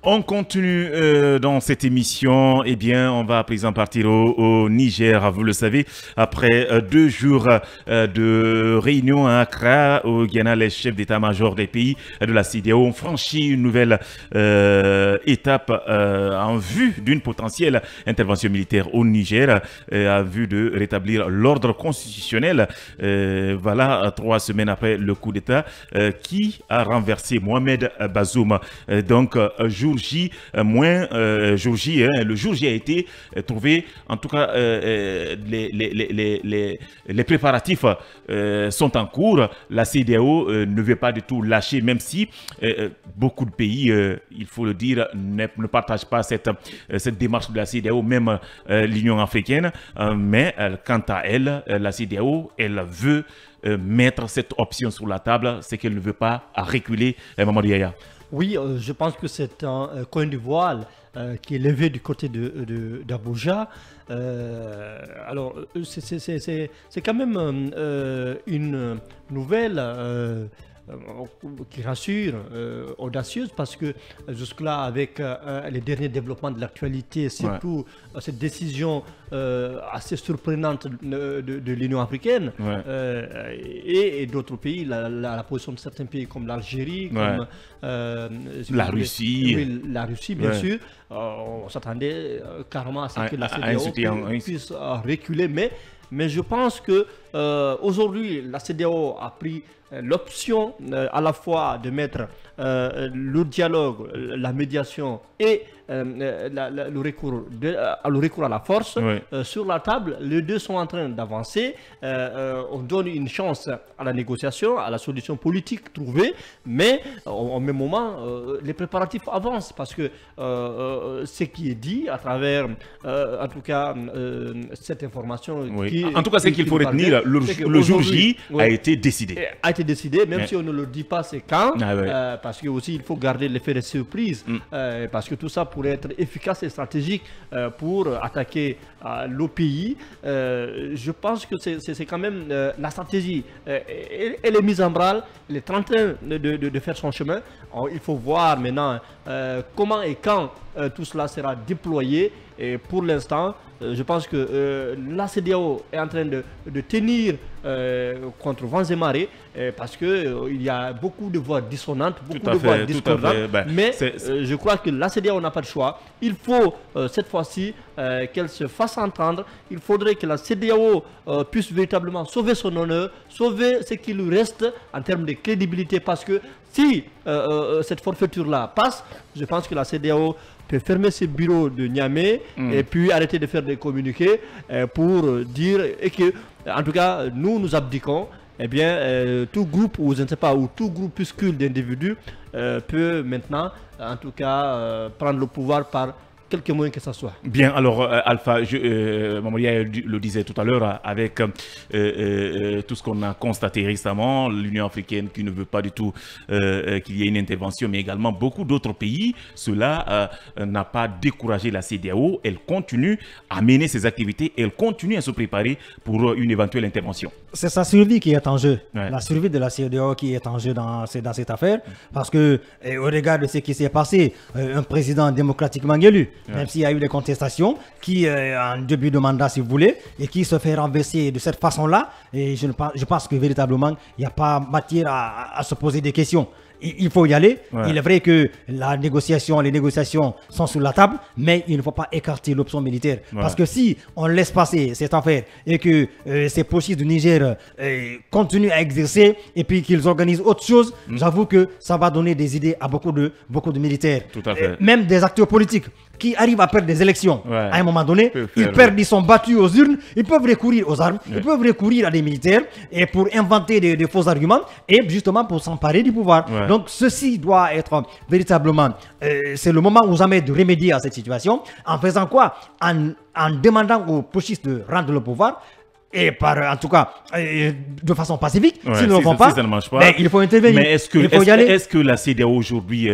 On continue dans cette émission. Eh bien, on va à présent partir au Niger. Vous le savez, après 2 jours de réunion à Accra, au Ghana, les chefs d'état-major des pays de la CEDEAO ont franchi une nouvelle étape en vue d'une potentielle intervention militaire au Niger, à vue de rétablir l'ordre constitutionnel. Voilà, 3 semaines après le coup d'État qui a renversé Mohamed Bazoum. Donc, jour J, jour J, le jour J a été trouvé. En tout cas, les préparatifs sont en cours. La CEDEAO ne veut pas du tout lâcher, même si beaucoup de pays, il faut le dire, ne partagent pas cette démarche de la CEDEAO, même l'Union africaine. Mais quant à elle, la CEDEAO, elle veut mettre cette option sur la table, c'est qu'elle ne veut pas reculer, Mamadou Yaya. Oui, je pense que c'est un coin du voile qui est levé du côté d'Abuja. Alors, c'est quand même une nouvelle qui rassure, audacieuse, parce que jusque-là, avec les derniers développements de l'actualité, surtout cette décision assez surprenante de l'Union africaine, et d'autres pays, la position de certains pays comme l'Algérie, comme la Russie. Oui, la Russie, bien sûr. On s'attendait carrément à ce que la CEDEAO puisse reculer, mais je pense que aujourd'hui, la CEDEAO a pris l'option à la fois de mettre le dialogue, la médiation et le recours à la force sur la table. Les deux sont en train d'avancer. On donne une chance à la négociation, à la solution politique trouvée, mais au même moment, les préparatifs avancent, parce que ce qui est dit à travers, en tout cas, cette information. En tout cas, ce qu'il faut retenir, le jour J a été décidé. A été décidé, même si on ne le dit pas c'est quand, parce que aussi il faut garder l'effet de surprise, parce que tout ça pourrait être efficace et stratégique pour attaquer l'OPI. Je pense que c'est quand même la stratégie. Elle est mise en branle, elle est en train de faire son chemin. Alors, il faut voir maintenant comment et quand tout cela sera déployé. Et pour l'instant, je pense que la CEDEAO est en train de tenir contre vents et marées, parce qu'il y a beaucoup de voix dissonantes, beaucoup de voix discordantes. Mais je crois que la CEDEAO n'a pas de choix. Il faut cette fois-ci qu'elle se fasse entendre. Il faudrait que la CEDEAO puisse véritablement sauver son honneur, sauver ce qui lui reste en termes de crédibilité, parce que si cette forfaiture-là passe, je pense que la CEDEAO peut fermer ses bureaux de Niamey et puis arrêter de faire des communiqués pour dire que, en tout cas, nous abdiquons. Eh bien, tout groupe, ou je ne sais pas, ou tout groupuscule d'individus peut maintenant, en tout cas, prendre le pouvoir par quelque moyen que ce soit. Bien, alors Alpha, Mamadou le disait tout à l'heure, avec tout ce qu'on a constaté récemment, l'Union africaine qui ne veut pas du tout qu'il y ait une intervention, mais également beaucoup d'autres pays, cela n'a pas découragé la CEDEAO. Elle continue à mener ses activités, elle continue à se préparer pour une éventuelle intervention. C'est sa survie qui est en jeu, la survie de la CEDEAO qui est en jeu dans cette affaire, parce que au regard de ce qui s'est passé, un président démocratiquement élu, même s'il y a eu des contestations, qui en début de mandat, si vous voulez, et qui se fait renverser de cette façon-là, et je pense que véritablement, il n'y a pas matière à se poser des questions. Il faut y aller. Il est vrai que les négociations sont sur la table, mais il ne faut pas écarter l'option militaire. Parce que si on laisse passer cette affaire et que ces pochistes du Niger continuent à exercer et puis qu'ils organisent autre chose, j'avoue que ça va donner des idées à beaucoup de militaires. Tout à fait. Même des acteurs politiques qui arrivent à perdre des élections. À un moment donné, ils sont battus aux urnes, ils peuvent recourir aux armes, ils peuvent recourir à des militaires et pour inventer des faux arguments et justement pour s'emparer du pouvoir. Donc ceci doit être véritablement, c'est le moment où jamais de remédier à cette situation. En faisant quoi? En demandant aux pochistes de rendre le pouvoir, et en tout cas de façon pacifique. S'ils ne le font pas, il faut intervenir. Mais est-ce que la CEDEAO aujourd'hui,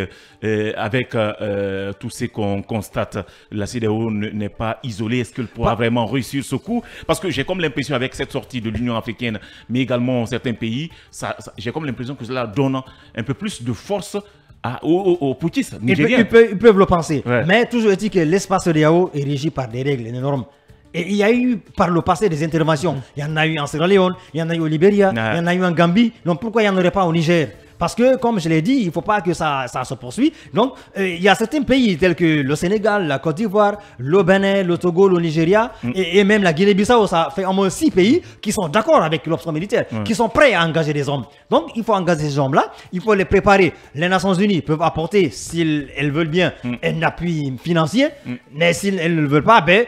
avec tout ce qu'on constate, la CEDEAO n'est pas isolée? Est-ce qu'elle pourra vraiment réussir ce coup? Parce que j'ai comme l'impression, avec cette sortie de l'Union africaine, mais également certains pays, j'ai comme l'impression que cela donne un peu plus de force Ah, aux putschistes nigériens. Ils peuvent le penser. Ouais. Mais toujours est-il que l'espace CEDEAO est régi par des règles, des normes. Et il y a eu par le passé des interventions. Il y en a eu en Sierra Leone, il y en a eu au Libéria, il y en a eu en Gambie. Donc pourquoi il n'y en aurait pas au Niger? Parce que, comme je l'ai dit, il ne faut pas que ça se poursuive. Donc, il y a certains pays tels que le Sénégal, la Côte d'Ivoire, le Bénin, le Togo, le Nigeria et même la Guinée-Bissau. Ça fait au moins 6 pays qui sont d'accord avec l'option militaire, qui sont prêts à engager des hommes. Donc, il faut engager ces hommes-là, il faut les préparer. Les Nations Unies peuvent apporter, si elles veulent bien, un appui financier. Mais si elles ne le veulent pas, ben,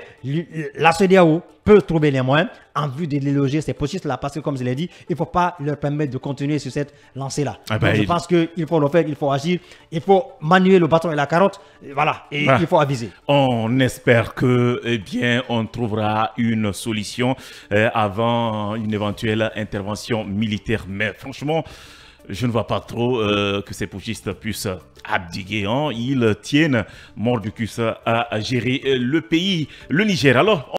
la CEDEAO peut trouver les moyens en vue de déloger ces putschistes-là. Parce que, comme je l'ai dit, il ne faut pas leur permettre de continuer sur cette lancée-là. Ah ben, je pense qu'il faut le faire, il faut agir, il faut manier le bâton et la carotte. Voilà, et il faut aviser. On espère que, eh bien, on trouvera une solution avant une éventuelle intervention militaire. Mais franchement, je ne vois pas trop que ces putschistes puissent abdiguer. Hein. Ils tiennent mordicus à gérer le pays, le Niger. Alors,